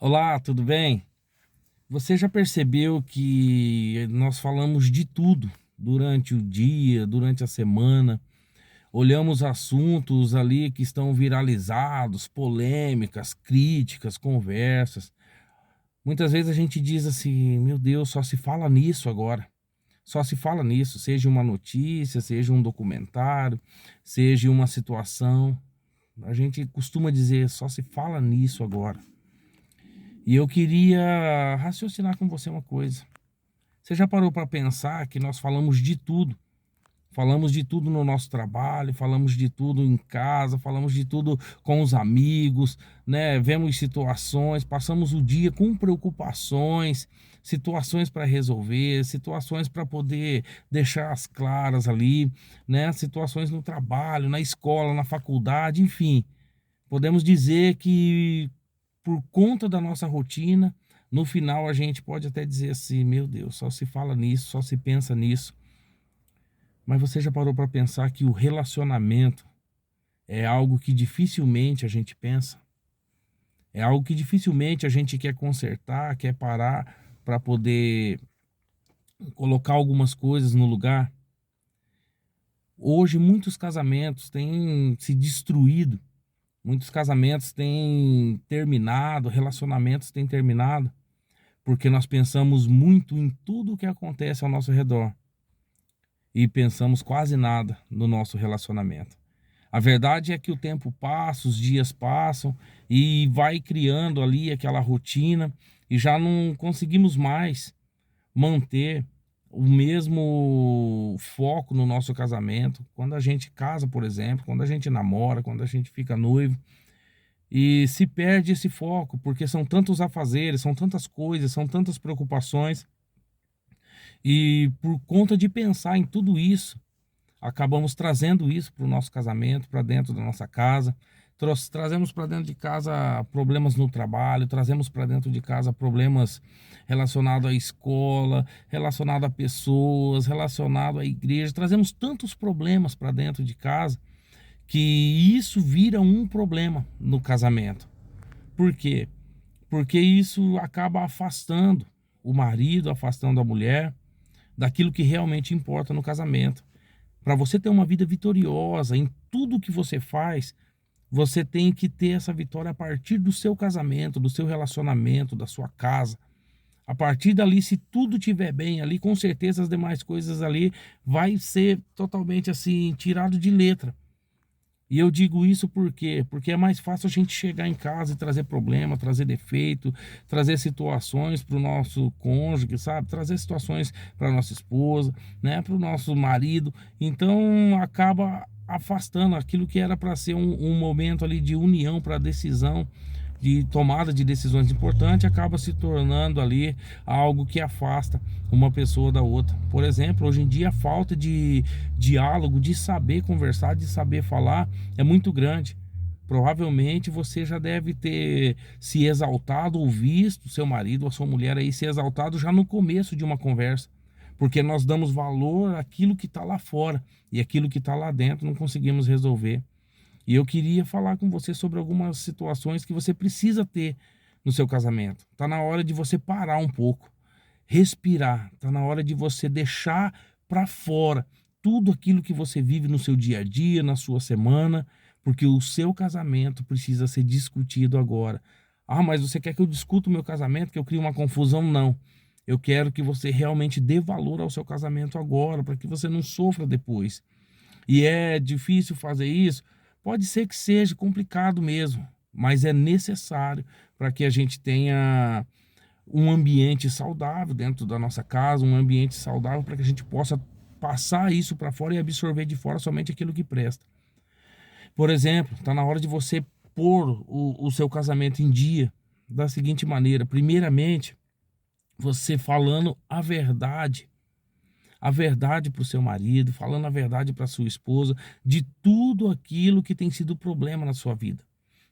Olá, tudo bem? Você já percebeu que nós falamos de tudo durante o dia, durante a semana? Olhamos assuntos ali que estão viralizados, polêmicas, críticas, conversas. Muitas vezes a gente diz assim: meu Deus, só se fala nisso agora. Só se fala nisso, seja uma notícia, seja um documentário, seja uma situação. A gente costuma dizer: só se fala nisso agora. E eu queria raciocinar com você uma coisa. Você já parou para pensar que nós falamos de tudo? Falamos de tudo no nosso trabalho, falamos de tudo em casa, falamos de tudo com os amigos, né? Vemos situações, passamos o dia com preocupações, situações para resolver, situações para poder deixar as claras ali, né? Situações no trabalho, na escola, na faculdade, enfim. Podemos dizer que por conta da nossa rotina, no final a gente pode até dizer assim: meu Deus, só se fala nisso, só se pensa nisso. Mas você já parou para pensar que o relacionamento é algo que dificilmente a gente pensa? É algo que dificilmente a gente quer consertar, quer parar para poder colocar algumas coisas no lugar? Hoje muitos casamentos têm se destruído, muitos casamentos têm terminado, relacionamentos têm terminado porque nós pensamos muito em tudo o que acontece ao nosso redor e pensamos quase nada no nosso relacionamento. A verdade é que o tempo passa, os dias passam e vai criando ali aquela rotina e já não conseguimos mais manter o mesmo foco no nosso casamento. Quando a gente casa, por exemplo, quando a gente namora, quando a gente fica noivo, e se perde esse foco, porque são tantos afazeres, são tantas coisas, são tantas preocupações, e por conta de pensar em tudo isso, acabamos trazendo isso para o nosso casamento, para dentro da nossa casa. Trazemos para dentro de casa problemas no trabalho, trazemos para dentro de casa problemas relacionados à escola, relacionados a pessoas, relacionados à igreja. Trazemos tantos problemas para dentro de casa que isso vira um problema no casamento. Por quê? Porque isso acaba afastando o marido, afastando a mulher daquilo que realmente importa no casamento. Para você ter uma vida vitoriosa em tudo que você faz, você tem que ter essa vitória a partir do seu casamento, do seu relacionamento, da sua casa. A partir dali, se tudo estiver bem ali, com certeza as demais coisas ali vai ser totalmente assim tirado de letra. E eu digo isso por quê? Porque é mais fácil a gente chegar em casa e trazer problema, trazer defeito, trazer situações para o nosso cônjuge, sabe? Trazer situações para nossa esposa, né? Para o nosso marido. Então acaba afastando aquilo que era para ser um momento ali de união, para decisão, de tomada de decisões importantes, acaba se tornando ali algo que afasta uma pessoa da outra. Por exemplo, hoje em dia a falta de diálogo, de saber conversar, de saber falar é muito grande. Provavelmente você já deve ter se exaltado ou visto seu marido ou sua mulher aí se exaltado já no começo de uma conversa. Porque nós damos valor àquilo que está lá fora e aquilo que está lá dentro não conseguimos resolver. E eu queria falar com você sobre algumas situações que você precisa ter no seu casamento. Tá na hora de você parar um pouco, respirar. Tá na hora de você deixar para fora tudo aquilo que você vive no seu dia a dia, na sua semana, porque o seu casamento precisa ser discutido agora. Ah, mas você quer que eu discuta o meu casamento, que eu crie uma confusão? Não. Eu quero que você realmente dê valor ao seu casamento agora, para que você não sofra depois. E é difícil fazer isso? Pode ser que seja complicado mesmo, mas é necessário para que a gente tenha um ambiente saudável dentro da nossa casa, um ambiente saudável para que a gente possa passar isso para fora e absorver de fora somente aquilo que presta. Por exemplo, está na hora de você pôr o seu casamento em dia da seguinte maneira: primeiramente, você falando a verdade para o seu marido, falando a verdade para sua esposa, de tudo aquilo que tem sido problema na sua vida.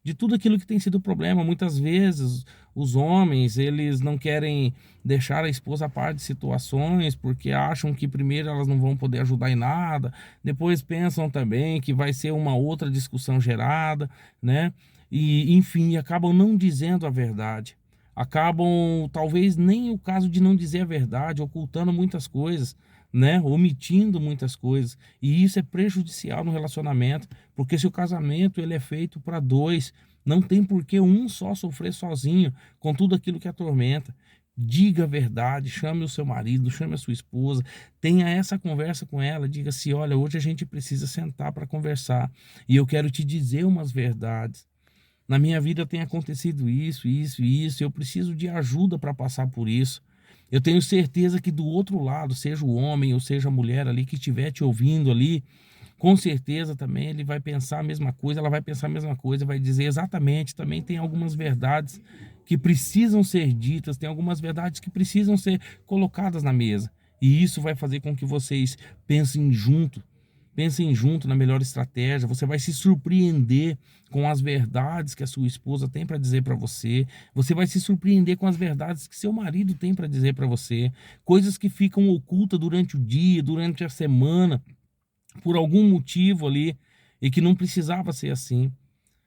De tudo aquilo que tem sido problema, muitas vezes os homens, eles não querem deixar a esposa a par de situações, porque acham que primeiro elas não vão poder ajudar em nada, depois pensam também que vai ser uma outra discussão gerada, né? E enfim, acabam não dizendo a verdade. acabam, talvez nem o caso de não dizer a verdade, ocultando muitas coisas, né? Omitindo muitas coisas. E isso é prejudicial no relacionamento, porque se o casamento ele é feito para dois, não tem por que um só sofrer sozinho com tudo aquilo que atormenta. Diga a verdade, chame o seu marido, chame a sua esposa, tenha essa conversa com ela, diga assim, olha, hoje a gente precisa sentar para conversar e eu quero te dizer umas verdades. Na minha vida tem acontecido isso, isso e isso. Eu preciso de ajuda para passar por isso. Eu tenho certeza que do outro lado, seja o homem ou seja a mulher ali que estiver te ouvindo ali, com certeza também ele vai pensar a mesma coisa, ela vai pensar a mesma coisa, vai dizer exatamente. Também tem algumas verdades que precisam ser ditas, tem algumas verdades que precisam ser colocadas na mesa. E isso vai fazer com que vocês pensem junto. Pensem junto na melhor estratégia. Você vai se surpreender com as verdades que a sua esposa tem para dizer para você. Você vai se surpreender com as verdades que seu marido tem para dizer para você. Coisas que ficam ocultas durante o dia, durante a semana, por algum motivo ali, e que não precisava ser assim.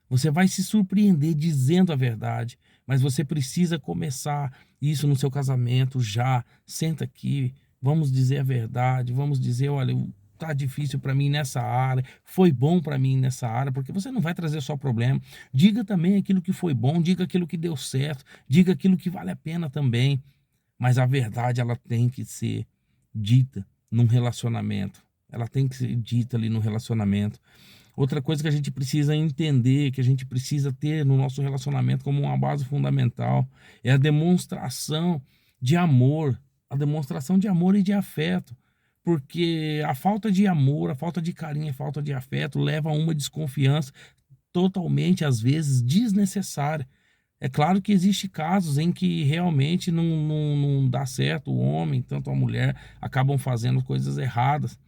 Você vai se surpreender dizendo a verdade, mas você precisa começar isso no seu casamento já. Senta aqui, vamos dizer a verdade, vamos dizer, olha, tá difícil para mim nessa área, foi bom para mim nessa área, porque você não vai trazer só problema. Diga também aquilo que foi bom, diga aquilo que deu certo, diga aquilo que vale a pena também, mas a verdade ela tem que ser dita num relacionamento. Ela tem que ser dita ali no relacionamento. Outra coisa que a gente precisa entender, que a gente precisa ter no nosso relacionamento como uma base fundamental, é a demonstração de amor, a demonstração de amor e de afeto. Porque a falta de amor, a falta de carinho, a falta de afeto leva a uma desconfiança totalmente, às vezes, desnecessária. É claro que existem casos em que realmente não dá certo, o homem, tanto a mulher, acabam fazendo coisas erradas.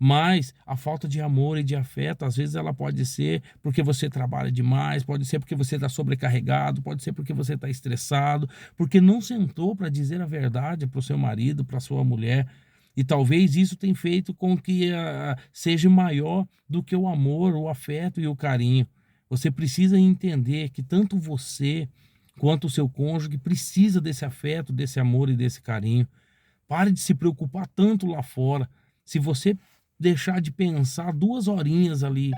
Mas a falta de amor e de afeto, às vezes ela pode ser porque você trabalha demais, pode ser porque você está sobrecarregado, pode ser porque você está estressado, porque não sentou para dizer a verdade para o seu marido, para a sua mulher. E talvez isso tenha feito com que seja maior do que o amor, o afeto e o carinho. Você precisa entender que tanto você quanto o seu cônjuge precisa desse afeto, desse amor e desse carinho. Pare de se preocupar tanto lá fora. Se você deixar de pensar 2 horinhas ali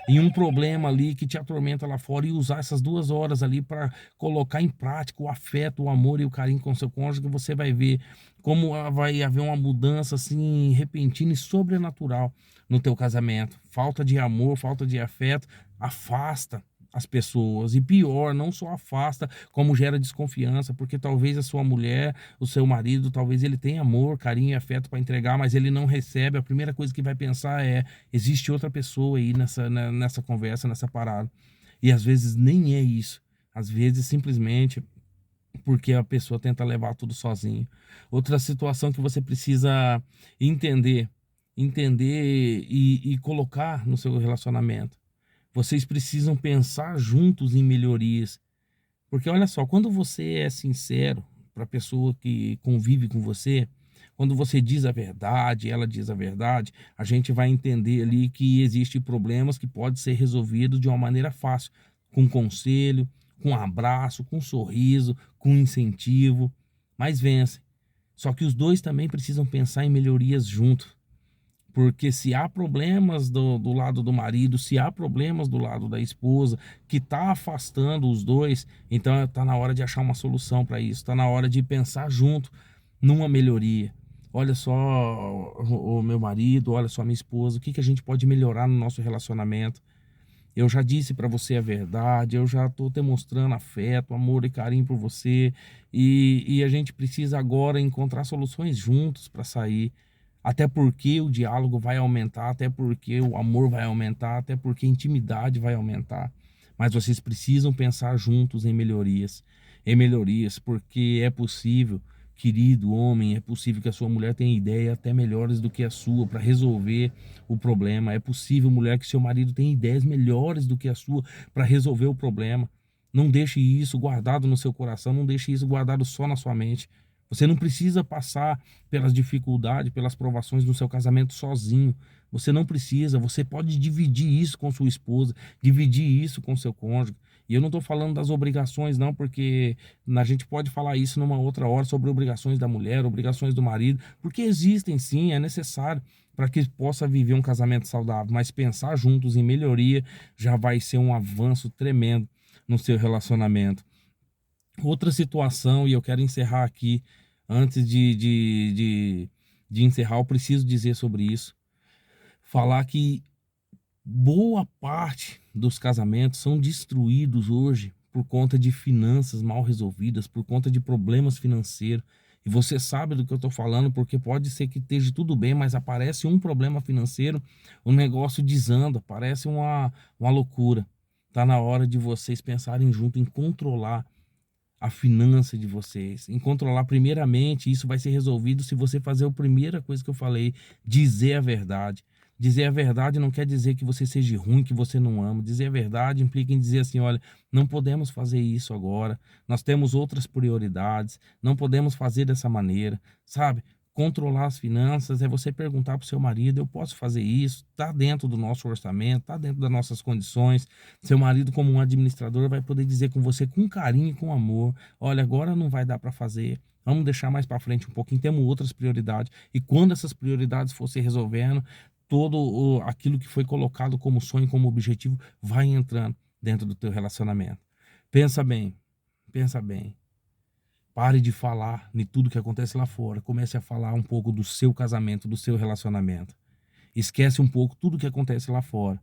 em um problema ali que te atormenta lá fora e usar essas 2 horas ali para colocar em prática o afeto, o amor e o carinho com seu cônjuge, você vai ver como vai haver uma mudança assim repentina e sobrenatural no teu casamento. Falta de amor, falta de afeto afasta as pessoas e pior, não só afasta, como gera desconfiança, porque talvez a sua mulher, o seu marido, talvez ele tenha amor, carinho e afeto para entregar, mas ele não recebe. A primeira coisa que vai pensar é: existe outra pessoa aí nessa conversa, nessa parada. E às vezes nem é isso. Às vezes simplesmente porque a pessoa tenta levar tudo sozinho. Outra situação que você precisa entender, entender e colocar no seu relacionamento. Vocês precisam pensar juntos em melhorias. Porque olha só, quando você é sincero para a pessoa que convive com você, quando você diz a verdade, ela diz a verdade, a gente vai entender ali que existem problemas que podem ser resolvidos de uma maneira fácil, com conselho, com um abraço, com um sorriso, com incentivo, mas vencem. Só que os dois também precisam pensar em melhorias juntos. Porque se há problemas do lado do marido, se há problemas do lado da esposa, que está afastando os dois, então está na hora de achar uma solução para isso, está na hora de pensar junto numa melhoria. Olha só, o meu marido, olha só, minha esposa, o que, que a gente pode melhorar no nosso relacionamento? Eu já disse para você a verdade, eu já estou demonstrando afeto, amor e carinho por você, e a gente precisa agora encontrar soluções juntos para sair. Até porque o diálogo vai aumentar, até porque o amor vai aumentar, até porque a intimidade vai aumentar. Mas vocês precisam pensar juntos em melhorias, porque é possível, querido homem, é possível que a sua mulher tenha ideia até melhores do que a sua para resolver o problema. É possível, mulher, que seu marido tenha ideias melhores do que a sua para resolver o problema. Não deixe isso guardado no seu coração, não deixe isso guardado só na sua mente. Você não precisa passar pelas dificuldades, pelas provações no seu casamento sozinho. Você não precisa, você pode dividir isso com sua esposa, dividir isso com seu cônjuge. E eu não estou falando das obrigações, não, porque a gente pode falar isso numa outra hora sobre obrigações da mulher, obrigações do marido, porque existem sim, é necessário para que possa viver um casamento saudável, mas pensar juntos em melhoria já vai ser um avanço tremendo no seu relacionamento. Outra situação, e eu quero encerrar aqui, antes de encerrar, eu preciso dizer sobre isso. Falar que boa parte dos casamentos são destruídos hoje por conta de finanças mal resolvidas, por conta de problemas financeiros. E você sabe do que eu estou falando, porque pode ser que esteja tudo bem, mas aparece um problema financeiro, o negócio desanda, parece uma loucura. Está na hora de vocês pensarem junto em controlar a finança de vocês, em controlar primeiramente. Isso vai ser resolvido se você fazer a primeira coisa que eu falei, dizer a verdade. Dizer a verdade não quer dizer que você seja ruim, que você não ama. Dizer a verdade implica em dizer assim, olha, não podemos fazer isso agora, nós temos outras prioridades, não podemos fazer dessa maneira, sabe? Controlar as finanças é você perguntar para o seu marido, eu posso fazer isso? Está dentro do nosso orçamento, está dentro das nossas condições. Seu marido, como um administrador, vai poder dizer com você com carinho e com amor, olha, agora não vai dar para fazer, vamos deixar mais para frente um pouquinho, temos outras prioridades. E quando essas prioridades fossem resolvendo, aquilo que foi colocado como sonho, como objetivo, vai entrando dentro do teu relacionamento. Pensa bem, pensa bem. Pare de falar de tudo que acontece lá fora. Comece a falar um pouco do seu casamento, do seu relacionamento. Esquece um pouco tudo que acontece lá fora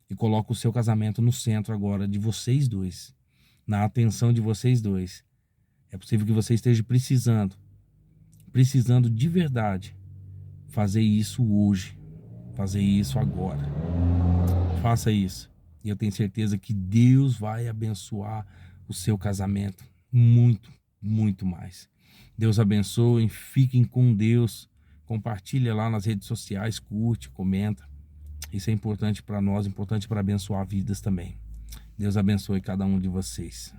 e coloca o seu casamento no centro agora de vocês dois, na atenção de vocês dois. É possível que você esteja precisando de verdade fazer isso hoje, fazer isso agora. Faça isso. E eu tenho certeza que Deus vai abençoar o seu casamento muito, muito mais. Deus abençoe, fiquem com Deus. Compartilha lá nas redes sociais, curte, comenta. Isso é importante para nós, importante para abençoar vidas também. Deus abençoe cada um de vocês.